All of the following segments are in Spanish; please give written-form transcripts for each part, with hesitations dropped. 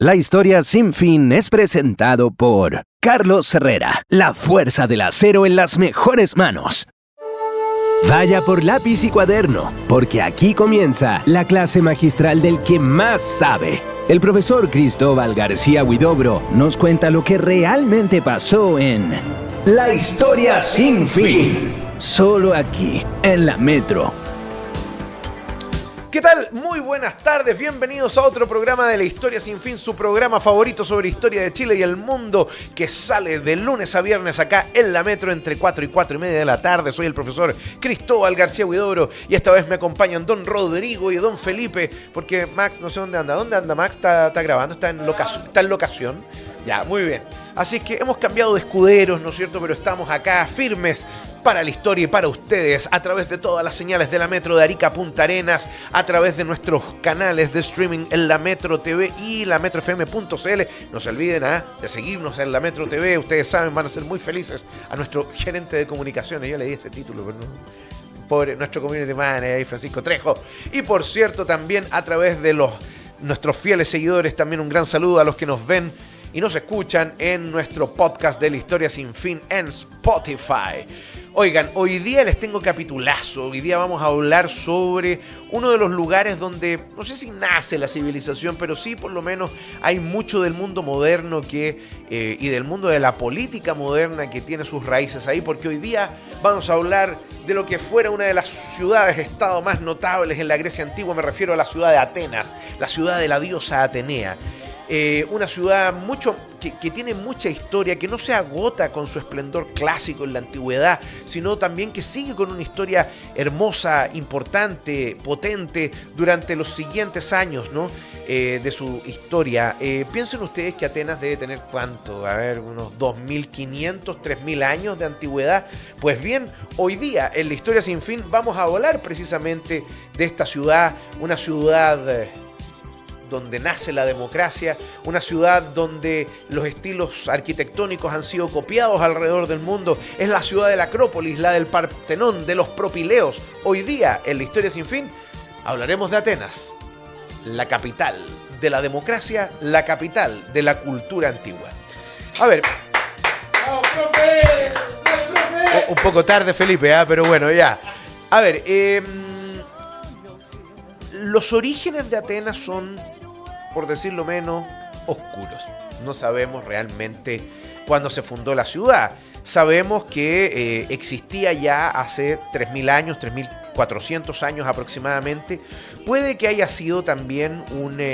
La historia sin fin es presentado por Carlos Herrera, la fuerza del acero en las mejores manos. Vaya por lápiz y cuaderno, porque aquí comienza la clase magistral del que más sabe. El profesor Cristóbal García Huidobro nos cuenta lo que realmente pasó en La Historia Sin Fin. Solo aquí, en la Metro. ¿Qué tal? Muy buenas tardes, bienvenidos a otro programa de La Historia Sin Fin, su programa favorito sobre historia de Chile y el mundo, que sale de lunes a viernes acá en la Metro entre 4 y 4 y media de la tarde. Soy el profesor Cristóbal García Huidobro y esta vez me acompañan don Rodrigo y don Felipe, porque Max no sé dónde anda. ¿Dónde anda Max? ¿Está grabando? ¿Está en locación? Ya, muy bien. Así que hemos cambiado de escuderos, ¿no es cierto? Pero estamos acá firmes para la historia y para ustedes a través de todas las señales de la Metro de Arica a Punta Arenas, a través de nuestros canales de streaming en la Metro TV y la metrofm.cl. No se olviden de seguirnos en la Metro TV. Ustedes saben, van a ser muy felices. A nuestro gerente de comunicaciones, yo le di este título, pero no, pobre, nuestro community manager, Francisco Trejo. Y por cierto, también a través de nuestros fieles seguidores, también un gran saludo a los que nos ven y nos escuchan en nuestro podcast de La Historia Sin Fin en Spotify. Oigan, hoy día les tengo capitulazo. Hoy día vamos a hablar sobre uno de los lugares donde, no sé si nace la civilización, pero sí por lo menos hay mucho del mundo moderno y del mundo de la política moderna que tiene sus raíces ahí, porque hoy día vamos a hablar de lo que fuera una de las ciudades-estado más notables en la Grecia antigua. Me refiero a la ciudad de Atenas, la ciudad de la diosa Atenea. Una ciudad que tiene mucha historia, que no se agota con su esplendor clásico en la antigüedad, sino también que sigue con una historia hermosa, importante, potente durante los siguientes años, ¿no? De su historia. Piensen ustedes que Atenas debe tener, ¿cuánto? A ver, unos 2.500, 3.000 años de antigüedad. Pues bien, hoy día en La Historia Sin Fin vamos a hablar precisamente de esta ciudad, una ciudad donde nace la democracia, una ciudad donde los estilos arquitectónicos han sido copiados alrededor del mundo. Es la ciudad de la Acrópolis, la del Partenón, de los Propileos. Hoy día, en La Historia Sin Fin, hablaremos de Atenas, la capital de la democracia, la capital de la cultura antigua. A ver, un poco tarde, Felipe, pero bueno, ya. A ver, los orígenes de Atenas son, por decirlo menos, oscuros. No sabemos realmente cuándo se fundó la ciudad. Sabemos que existía ya hace 3.000 años, 3.400 años aproximadamente. Puede que haya sido también una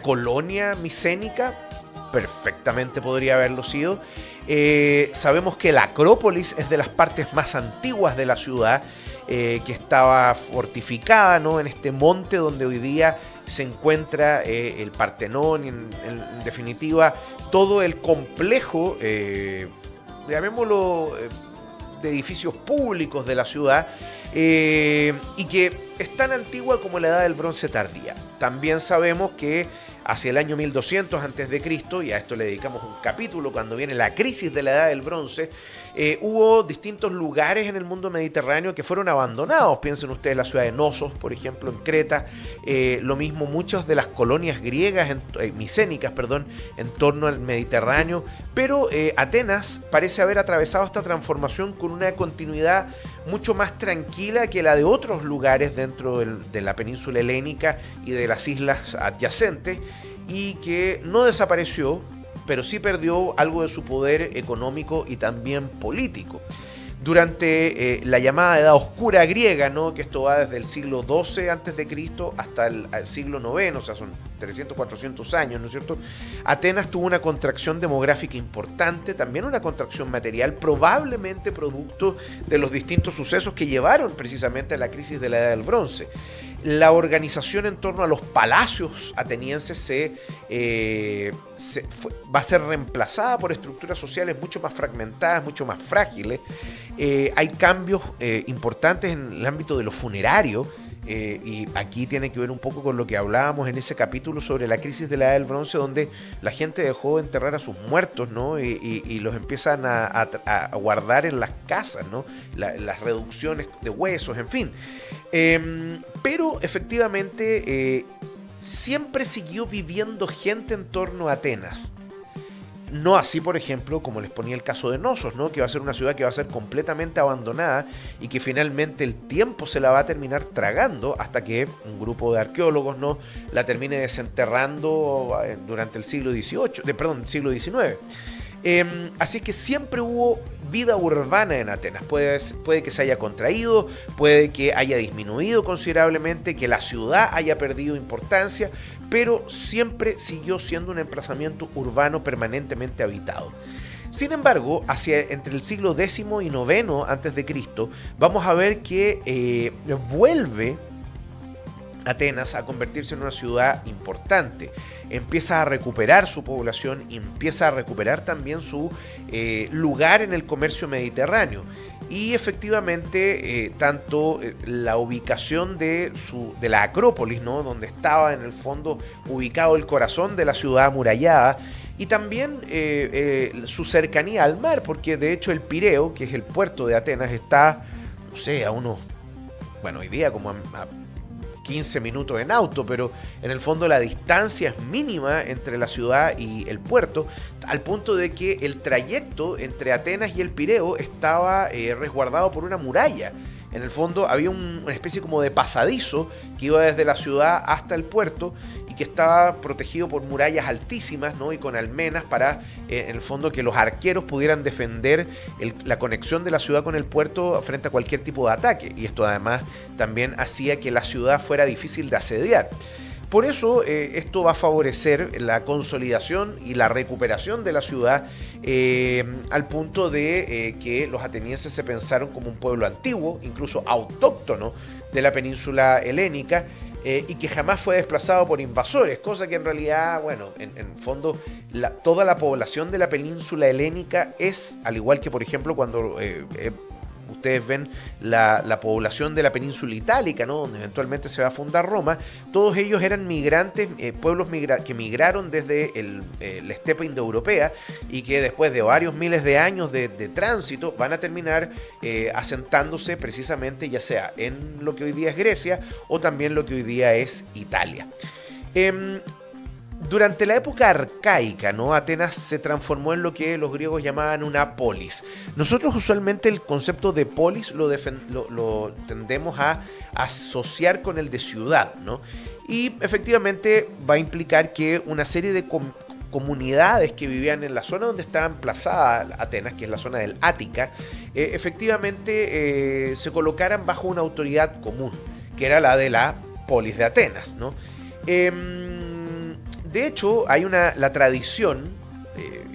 colonia micénica. Perfectamente podría haberlo sido. Sabemos que la Acrópolis es de las partes más antiguas de la ciudad, que estaba fortificada, ¿no?, en este monte donde hoy día se encuentra el Partenón y en definitiva todo el complejo, llamémoslo, de edificios públicos de la ciudad, y que es tan antigua como la edad del bronce tardía. También sabemos que hacia el año 1200 a.C., y a esto le dedicamos un capítulo cuando viene la crisis de la edad del bronce, hubo distintos lugares en el mundo mediterráneo que fueron abandonados. Piensen ustedes la ciudad de Knossos, por ejemplo, en Creta. Lo mismo muchas de las colonias griegas, micénicas, en torno al Mediterráneo. Pero Atenas parece haber atravesado esta transformación con una continuidad mucho más tranquila que la de otros lugares dentro de la península helénica y de las islas adyacentes, y que no desapareció, pero sí perdió algo de su poder económico y también político. Durante la llamada Edad Oscura griega, ¿no?, que esto va desde el siglo XII a.C. hasta el siglo IX, o sea, son 300, 400 años, ¿no es cierto? Atenas tuvo una contracción demográfica importante, también una contracción material, probablemente producto de los distintos sucesos que llevaron precisamente a la crisis de la Edad del Bronce. La organización en torno a los palacios atenienses va a ser reemplazada por estructuras sociales mucho más fragmentadas, mucho más frágiles. Hay cambios importantes en el ámbito de lo funerario, y aquí tiene que ver un poco con lo que hablábamos en ese capítulo sobre la crisis de la Edad del Bronce, donde la gente dejó de enterrar a sus muertos, ¿no? Y los empiezan a guardar en las casas, ¿no? Las reducciones de huesos, en fin. Pero efectivamente siempre siguió viviendo gente en torno a Atenas. No así, por ejemplo, como les ponía el caso de Knossos, ¿no? Que va a ser una ciudad que va a ser completamente abandonada y que finalmente el tiempo se la va a terminar tragando hasta que un grupo de arqueólogos, ¿no?, la termine desenterrando durante el siglo XIX. Así que siempre hubo vida urbana en Atenas. Puede que se haya contraído, puede que haya disminuido considerablemente, que la ciudad haya perdido importancia, pero siempre siguió siendo un emplazamiento urbano permanentemente habitado. Sin embargo, entre el siglo X y IX a.C., vamos a ver que vuelve Atenas a convertirse en una ciudad importante. Empieza a recuperar su población, empieza a recuperar también su lugar en el comercio mediterráneo. Y efectivamente, tanto la ubicación de la Acrópolis, ¿no?, donde estaba en el fondo ubicado el corazón de la ciudad amurallada, y también su cercanía al mar, porque de hecho el Pireo, que es el puerto de Atenas, está, no sé, a unos, bueno, hoy día como a 15 minutos en auto, pero en el fondo la distancia es mínima entre la ciudad y el puerto, al punto de que el trayecto entre Atenas y el Pireo estaba resguardado por una muralla. En el fondo había una especie como de pasadizo que iba desde la ciudad hasta el puerto y que estaba protegido por murallas altísimas, ¿no?, y con almenas para, en el fondo, que los arqueros pudieran defender la conexión de la ciudad con el puerto frente a cualquier tipo de ataque. Y esto además también hacía que la ciudad fuera difícil de asediar. Por eso esto va a favorecer la consolidación y la recuperación de la ciudad al punto de que los atenienses se pensaron como un pueblo antiguo, incluso autóctono de la península helénica, y que jamás fue desplazado por invasores, cosa que en realidad, bueno, en fondo toda la población de la península helénica es, al igual que por ejemplo cuando ustedes ven la población de la península itálica, ¿no?, donde eventualmente se va a fundar Roma, todos ellos eran migrantes, pueblos que migraron desde la estepa indoeuropea y que después de varios miles de años de tránsito van a terminar asentándose precisamente ya sea en lo que hoy día es Grecia o también lo que hoy día es Italia. Durante la época arcaica, ¿no?, Atenas se transformó en lo que los griegos llamaban una polis. Nosotros usualmente el concepto de polis lo tendemos a asociar con el de ciudad, ¿no? Y efectivamente va a implicar que una serie de comunidades que vivían en la zona donde estaba emplazada Atenas, que es la zona del Ática, efectivamente se colocaran bajo una autoridad común, que era la de la polis de Atenas, ¿no? De hecho, hay la tradición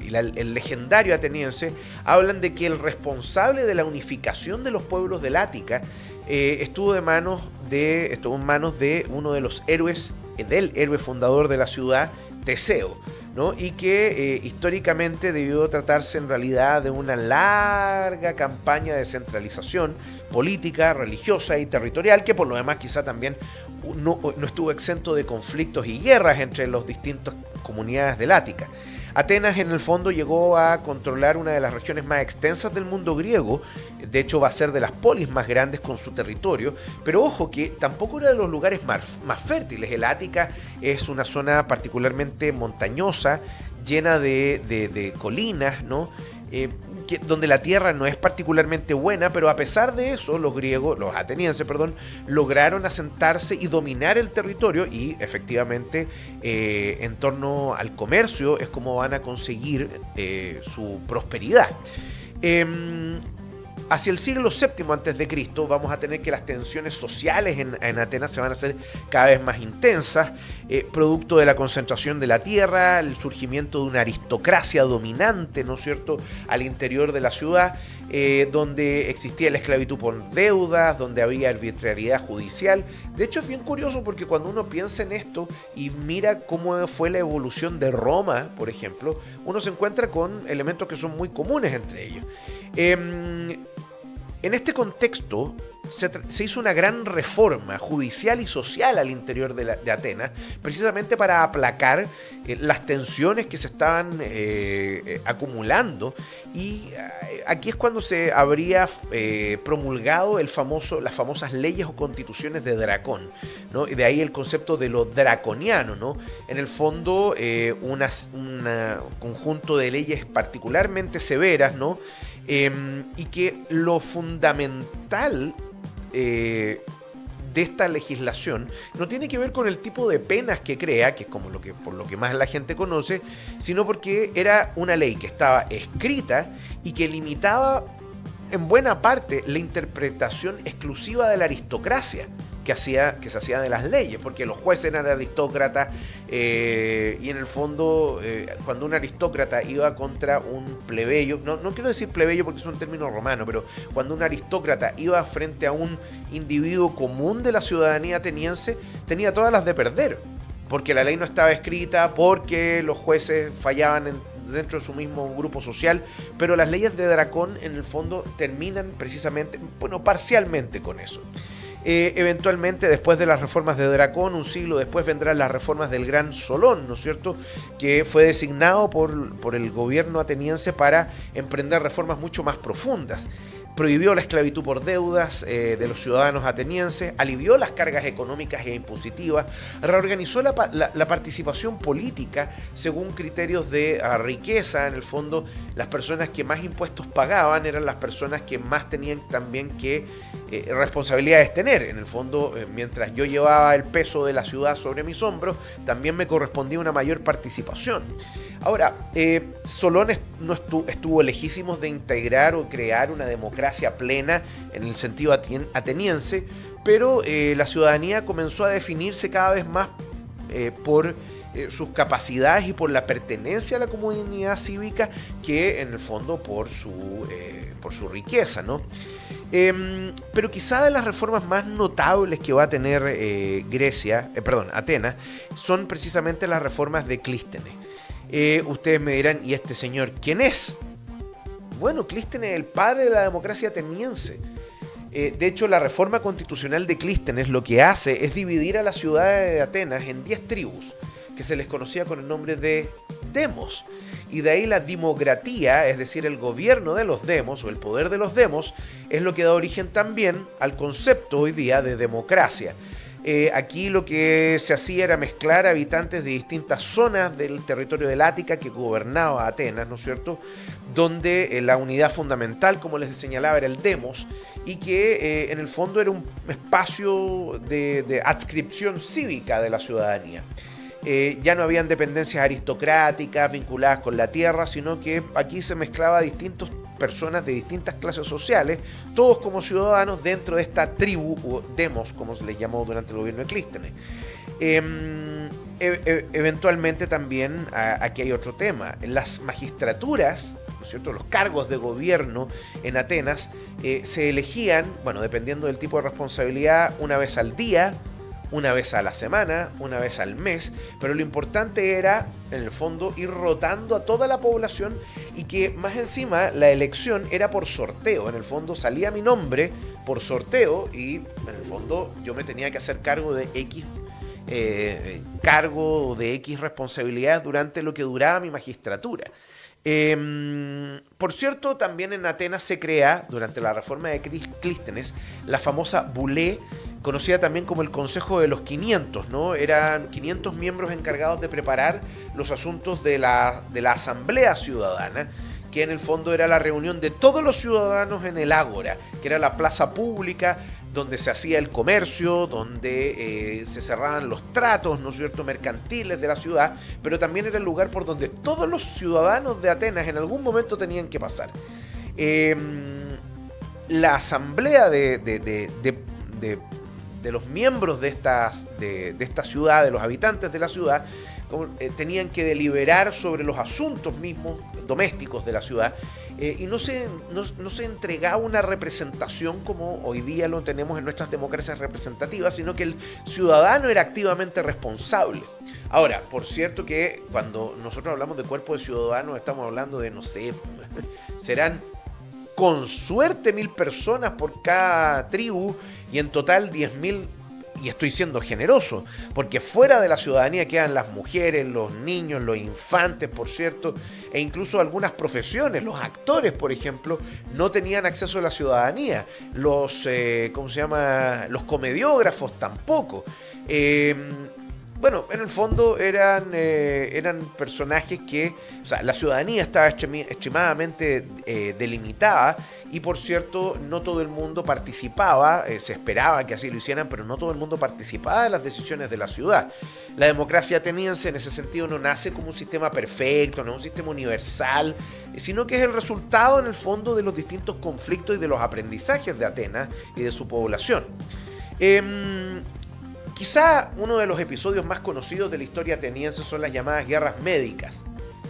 y el legendario ateniense hablan de que el responsable de la unificación de los pueblos del Ática estuvo en manos de uno de los héroes, del héroe fundador de la ciudad, Teseo, ¿no? Y que históricamente debió tratarse en realidad de una larga campaña de centralización política, religiosa y territorial, que por lo demás quizá también no estuvo exento de conflictos y guerras entre las distintas comunidades del Ática. Atenas en el fondo llegó a controlar una de las regiones más extensas del mundo griego, de hecho va a ser de las polis más grandes con su territorio, pero ojo que tampoco era de los lugares más fértiles. El Ática es una zona particularmente montañosa, llena de colinas, ¿no? Donde la tierra no es particularmente buena, pero a pesar de eso, los atenienses, lograron asentarse y dominar el territorio y efectivamente en torno al comercio es como van a conseguir su prosperidad. Hacia el siglo VII a.C. vamos a tener que las tensiones sociales en Atenas se van a hacer cada vez más intensas, producto de la concentración de la tierra, el surgimiento de una aristocracia dominante, ¿no es cierto?, al interior de la ciudad, donde existía la esclavitud por deudas, donde había arbitrariedad judicial. De hecho es bien curioso porque cuando uno piensa en esto y mira cómo fue la evolución de Roma, por ejemplo, uno se encuentra con elementos que son muy comunes entre ellos. En este contexto se hizo una gran reforma judicial y social al interior de Atenas, precisamente para aplacar las tensiones que se estaban acumulando, y aquí es cuando se habría promulgado las famosas leyes o constituciones de Dracón, ¿no? Y de ahí el concepto de lo draconiano, ¿no? En el fondo, un conjunto de leyes particularmente severas, ¿no? Y que lo fundamental de esta legislación no tiene que ver con el tipo de penas que crea, que es como por lo que más la gente conoce, sino porque era una ley que estaba escrita y que limitaba en buena parte la interpretación exclusiva de la aristocracia que se hacía de las leyes, porque los jueces eran aristócratas, y en el fondo cuando un aristócrata iba contra un plebeyo, no quiero decir plebeyo porque es un término romano, pero cuando un aristócrata iba frente a un individuo común de la ciudadanía ateniense, tenía todas las de perder, porque la ley no estaba escrita, porque los jueces fallaban dentro de su mismo grupo social, pero las leyes de Dracón en el fondo terminan precisamente, parcialmente con eso. Eventualmente, después de las reformas de Dracón, un siglo después vendrán las reformas del Gran Solón, ¿no es cierto?, que fue designado por el gobierno ateniense para emprender reformas mucho más profundas. Prohibió la esclavitud por deudas de los ciudadanos atenienses, alivió las cargas económicas e impositivas, reorganizó la participación política según criterios de riqueza. En el fondo, las personas que más impuestos pagaban eran las personas que más tenían también que responsabilidades tener. En el fondo, mientras yo llevaba el peso de la ciudad sobre mis hombros, también me correspondía una mayor participación. Ahora, Solón no estuvo lejísimos de integrar o crear una democracia plena en el sentido ateniense, pero la ciudadanía comenzó a definirse cada vez más por sus capacidades y por la pertenencia a la comunidad cívica, que en el fondo por su riqueza, ¿no? Pero quizá de las reformas más notables que va a tener Atenas son precisamente las reformas de Clístenes. Ustedes me dirán, ¿y este señor quién es? Bueno, Clístenes es el padre de la democracia ateniense. De hecho, la reforma constitucional de Clístenes lo que hace es dividir a la ciudad de Atenas en 10 tribus, que se les conocía con el nombre de demos. Y de ahí la dimocratía, es decir, el gobierno de los demos o el poder de los demos, es lo que da origen también al concepto hoy día de democracia. Aquí lo que se hacía era mezclar habitantes de distintas zonas del territorio del Ática que gobernaba Atenas, ¿no es cierto?, donde la unidad fundamental, como les señalaba, era el demos, y que en el fondo era un espacio de adscripción cívica de la ciudadanía. Ya no habían dependencias aristocráticas vinculadas con la tierra, sino que aquí se mezclaba distintas personas de distintas clases sociales, todos como ciudadanos dentro de esta tribu o demos, como se les llamó durante el gobierno de Clístenes. Eventualmente también aquí hay otro tema. Las magistraturas, ¿no es cierto?, los cargos de gobierno en Atenas se elegían, dependiendo del tipo de responsabilidad, una vez al día, una vez a la semana, una vez al mes, pero lo importante era, en el fondo, ir rotando a toda la población, y que más encima la elección era por sorteo. En el fondo salía mi nombre por sorteo y en el fondo yo me tenía que hacer cargo de X responsabilidades durante lo que duraba mi magistratura. Por cierto, también en Atenas se crea, durante la reforma de Clístenes, la famosa bulé, conocida también como el Consejo de los 500, ¿no? Eran 500 miembros encargados de preparar los asuntos de la Asamblea Ciudadana, que en el fondo era la reunión de todos los ciudadanos en el Ágora, que era la plaza pública donde se hacía el comercio, donde se cerraban los tratos, ¿no es cierto?, mercantiles de la ciudad, pero también era el lugar por donde todos los ciudadanos de Atenas en algún momento tenían que pasar. La asamblea de los miembros de esta ciudad, de los habitantes de la ciudad, tenían que deliberar sobre los asuntos mismos domésticos de la ciudad, y no se entregaba una representación como hoy día lo tenemos en nuestras democracias representativas, sino que el ciudadano era activamente responsable. Ahora, por cierto que cuando nosotros hablamos de cuerpo de ciudadanos estamos hablando de, no sé, serán con suerte 1.000 personas por cada tribu, y en total 10.000. Y estoy siendo generoso, porque fuera de la ciudadanía quedan las mujeres, los niños, los infantes, por cierto, e incluso algunas profesiones. Los actores, por ejemplo, no tenían acceso a la ciudadanía. Los comediógrafos tampoco. Bueno, en el fondo eran personajes que, o sea, la ciudadanía estaba extremadamente delimitada, y por cierto, no todo el mundo participaba, se esperaba que así lo hicieran, pero no todo el mundo participaba de las decisiones de la ciudad. La democracia ateniense en ese sentido no nace como un sistema perfecto, no es un sistema universal, sino que es el resultado en el fondo de los distintos conflictos y de los aprendizajes de Atenas y de su población. Quizá uno de los episodios más conocidos de la historia ateniense son las llamadas guerras médicas,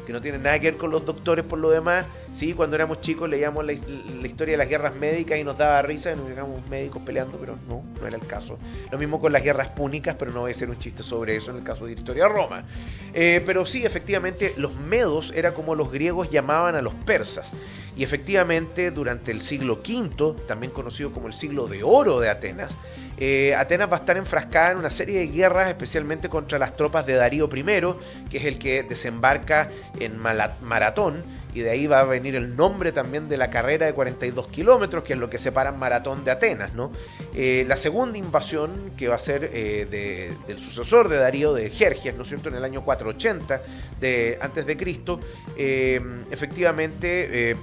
que no tienen nada que ver con los doctores por lo demás. Sí, cuando éramos chicos leíamos la historia de las guerras médicas y nos daba risa, y nos veíamos médicos peleando, pero no era el caso. Lo mismo con las guerras púnicas, pero no voy a hacer un chiste sobre eso en el caso de la historia de Roma. Pero sí, efectivamente, los medos era como los griegos llamaban a los persas. Y efectivamente, durante el siglo V, también conocido como el siglo de oro de Atenas, Atenas va a estar enfrascada en una serie de guerras, especialmente contra las tropas de Darío I, que es el que desembarca en Maratón, y de ahí va a venir el nombre también de la carrera de 42 kilómetros, que es lo que separa Maratón de Atenas, ¿no? La segunda invasión, que va a ser del sucesor de Darío, de Jerjes, ¿no es cierto?, en el año 480 antes de Cristo, efectivamente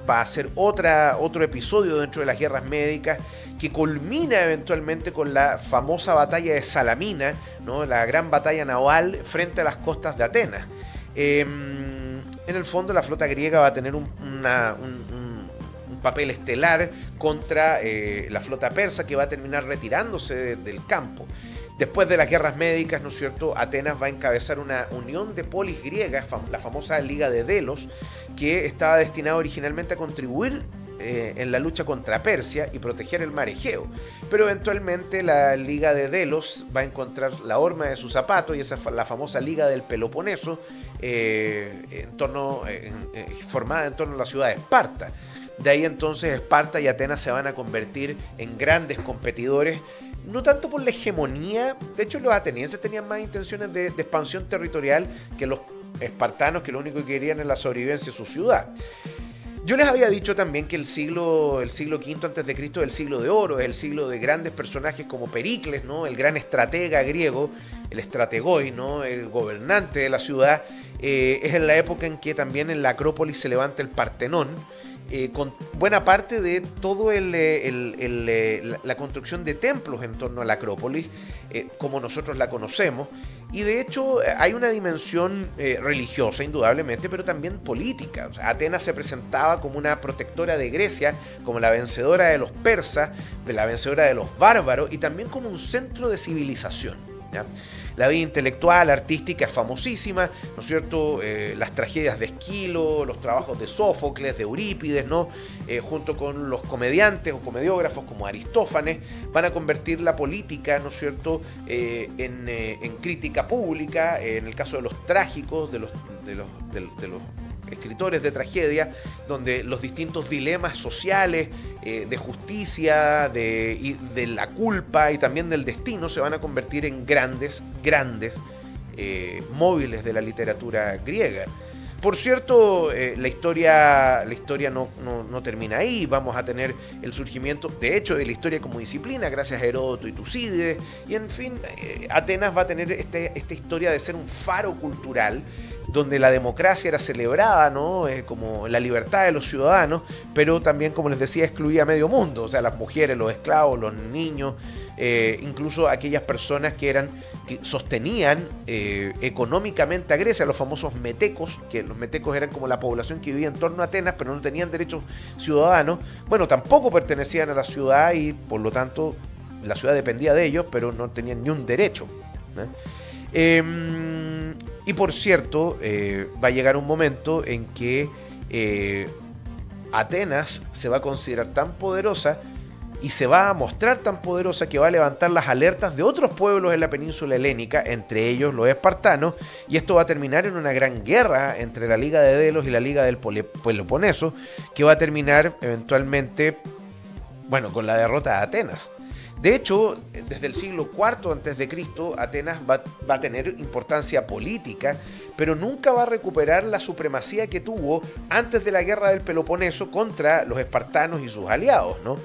va a ser otro episodio dentro de las guerras médicas, que culmina eventualmente con la famosa batalla de Salamina, ¿no?, la gran batalla naval frente a las costas de Atenas. En el fondo, la flota griega va a tener un papel estelar contra la flota persa, que va a terminar retirándose del campo. Después de las guerras médicas, ¿no es cierto?, Atenas va a encabezar una unión de polis griegas, la famosa Liga de Delos, que estaba destinada originalmente a contribuir en la lucha contra Persia y proteger el mar Egeo. Pero eventualmente la Liga de Delos va a encontrar la horma de su zapato, y esa es la famosa Liga del Peloponeso, formada en torno a la ciudad de Esparta. De ahí entonces Esparta y Atenas se van a convertir en grandes competidores, no tanto por la hegemonía. De hecho, los atenienses tenían más intenciones de expansión territorial que los espartanos, que lo único que querían es la sobrevivencia de su ciudad. Yo les había dicho también que el siglo V a.C. es el siglo de oro, es el siglo de grandes personajes como Pericles, ¿no?, el gran estratega griego, el estrategoi, ¿no?, el gobernante de la ciudad. Es en la época en que también en la Acrópolis se levanta el Partenón, con buena parte de todo la construcción de templos en torno a la Acrópolis, como nosotros la conocemos. Y de hecho hay una dimensión religiosa, indudablemente, pero también política. O sea, Atenas se presentaba como una protectora de Grecia, como la vencedora de los persas, la vencedora de los bárbaros, y también como un centro de civilización, ¿ya? La vida intelectual, artística es famosísima, ¿no es cierto? Las tragedias de Esquilo, los trabajos de Sófocles, de Eurípides, ¿no? Junto con los comediantes o comediógrafos como Aristófanes, van a convertir la política, ¿no es cierto?, en crítica pública. En el caso de los trágicos, de los escritores de tragedia, donde los distintos dilemas sociales, de justicia, de la culpa y también del destino, se van a convertir en grandes móviles de la literatura griega. Por cierto, la historia no termina ahí. Vamos a tener el surgimiento, de hecho, de la historia como disciplina, gracias a Heródoto y Tucídides. Y en fin, Atenas va a tener esta historia de ser un faro cultural, donde la democracia era celebrada, ¿no?, como la libertad de los ciudadanos, pero también, como les decía, excluía a medio mundo. O sea, las mujeres, los esclavos, los niños, incluso aquellas personas que sostenían económicamente a Grecia, los famosos metecos, que los metecos eran como la población que vivía en torno a Atenas, pero no tenían derechos ciudadanos. Bueno, tampoco pertenecían a la ciudad, y por lo tanto la ciudad dependía de ellos, pero no tenían ni un derecho, ¿eh? Y por cierto, va a llegar un momento en que Atenas se va a considerar tan poderosa y se va a mostrar tan poderosa que va a levantar las alertas de otros pueblos en la península helénica, entre ellos los espartanos, y esto va a terminar en una gran guerra entre la Liga de Delos y la Liga del Peloponeso, que va a terminar eventualmente, con la derrota de Atenas. De hecho, desde el siglo IV a.C., Atenas va a tener importancia política, pero nunca va a recuperar la supremacía que tuvo antes de la guerra del Peloponeso contra los espartanos y sus aliados, ¿no?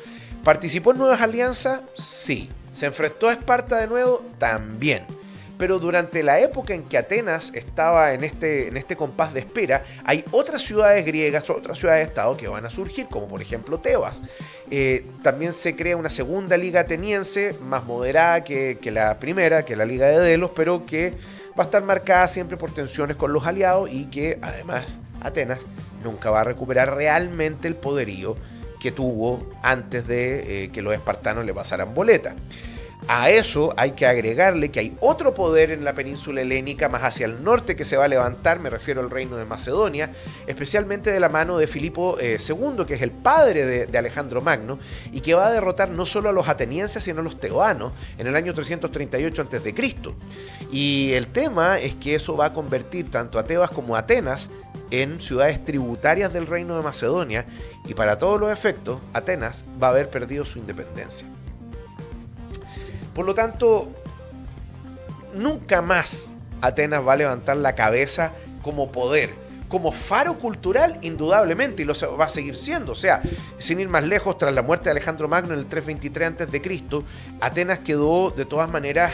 ¿Participó en nuevas alianzas? Sí. ¿Se enfrentó a Esparta de nuevo? También. Pero durante la época en que Atenas estaba en este compás de espera, hay otras ciudades griegas, otras ciudades-estado que van a surgir, como por ejemplo Tebas. También se crea una segunda liga ateniense, más moderada que la primera, que la Liga de Delos, pero que va a estar marcada siempre por tensiones con los aliados y que además Atenas nunca va a recuperar realmente el poderío que tuvo antes de que los espartanos le pasaran boleta. A eso hay que agregarle que hay otro poder en la península helénica más hacia el norte que se va a levantar, me refiero al reino de Macedonia, especialmente de la mano de Filipo II, que es el padre de Alejandro Magno, y que va a derrotar no solo a los atenienses, sino a los tebanos en el año 338 a.C. Y el tema es que eso va a convertir tanto a Tebas como a Atenas en ciudades tributarias del reino de Macedonia, y para todos los efectos, Atenas va a haber perdido su independencia. Por lo tanto, nunca más Atenas va a levantar la cabeza como poder, como faro cultural, indudablemente, y lo va a seguir siendo. O sea, sin ir más lejos, tras la muerte de Alejandro Magno en el 323 a.C., Atenas quedó de todas maneras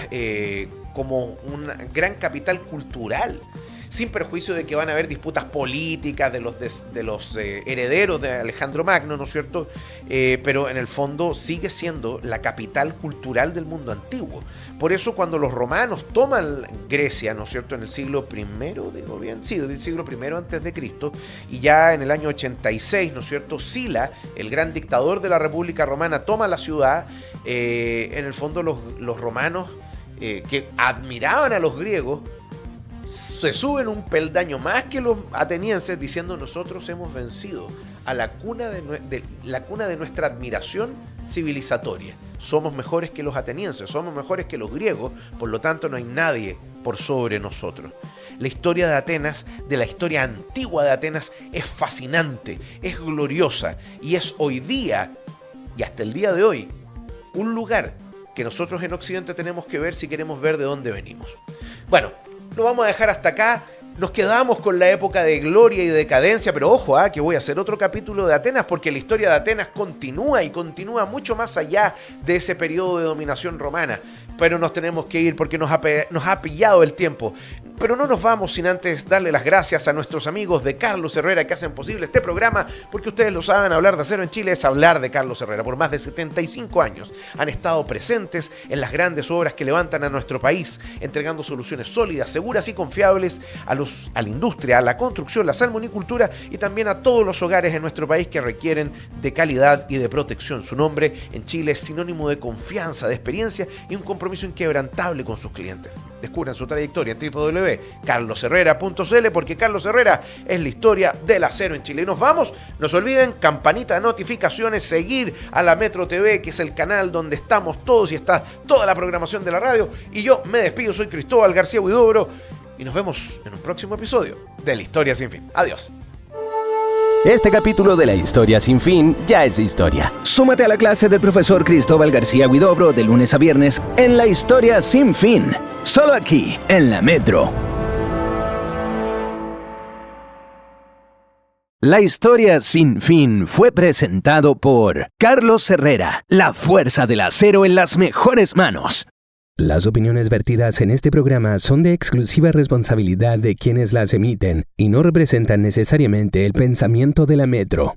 como una gran capital cultural, sin perjuicio de que van a haber disputas políticas de los herederos de Alejandro Magno, ¿no es cierto? Pero en el fondo sigue siendo la capital cultural del mundo antiguo. Por eso cuando los romanos toman Grecia, ¿no es cierto?, en el siglo I, digo bien, sí, del siglo I antes de Cristo, y ya en el año 86, ¿no es cierto?, Sila, el gran dictador de la República Romana, toma la ciudad. En el fondo los romanos, que admiraban a los griegos, se suben un peldaño más que los atenienses diciendo: nosotros hemos vencido a la cuna de nuestra admiración civilizatoria. Somos mejores que los atenienses, somos mejores que los griegos, por lo tanto no hay nadie por sobre nosotros. La historia de Atenas, de la historia antigua de Atenas, es fascinante, es gloriosa y es hoy día, y hasta el día de hoy, un lugar que nosotros en Occidente tenemos que ver si queremos ver de dónde venimos. Bueno, lo vamos a dejar hasta acá. Nos quedamos con la época de gloria y decadencia, pero ojo, que voy a hacer otro capítulo de Atenas, porque la historia de Atenas continúa y continúa mucho más allá de ese periodo de dominación romana. Pero nos tenemos que ir porque nos ha pillado el tiempo. Pero no nos vamos sin antes darle las gracias a nuestros amigos de Carlos Herrera que hacen posible este programa, porque ustedes lo saben, hablar de acero en Chile es hablar de Carlos Herrera. Por más de 75 años han estado presentes en las grandes obras que levantan a nuestro país, entregando soluciones sólidas, seguras y confiables a la industria, a la construcción, la salmonicultura y también a todos los hogares en nuestro país que requieren de calidad y de protección. Su nombre en Chile es sinónimo de confianza, de experiencia y un compromiso inquebrantable con sus clientes. Descubran su trayectoria en www.carlosherrera.cl, porque Carlos Herrera es la historia del acero en Chile. Y nos vamos, no se olviden, campanita de notificaciones, seguir a la Metro TV, que es el canal donde estamos todos y está toda la programación de la radio. Y yo me despido, soy Cristóbal García Huidobro y nos vemos en un próximo episodio de La Historia Sin Fin. Adiós. Este capítulo de La Historia Sin Fin ya es historia. Súmate a la clase del profesor Cristóbal García Huidobro de lunes a viernes en La Historia Sin Fin. Solo aquí, en la Metro. La Historia Sin Fin fue presentado por Carlos Herrera, la fuerza del acero en las mejores manos. Las opiniones vertidas en este programa son de exclusiva responsabilidad de quienes las emiten y no representan necesariamente el pensamiento de la Metro.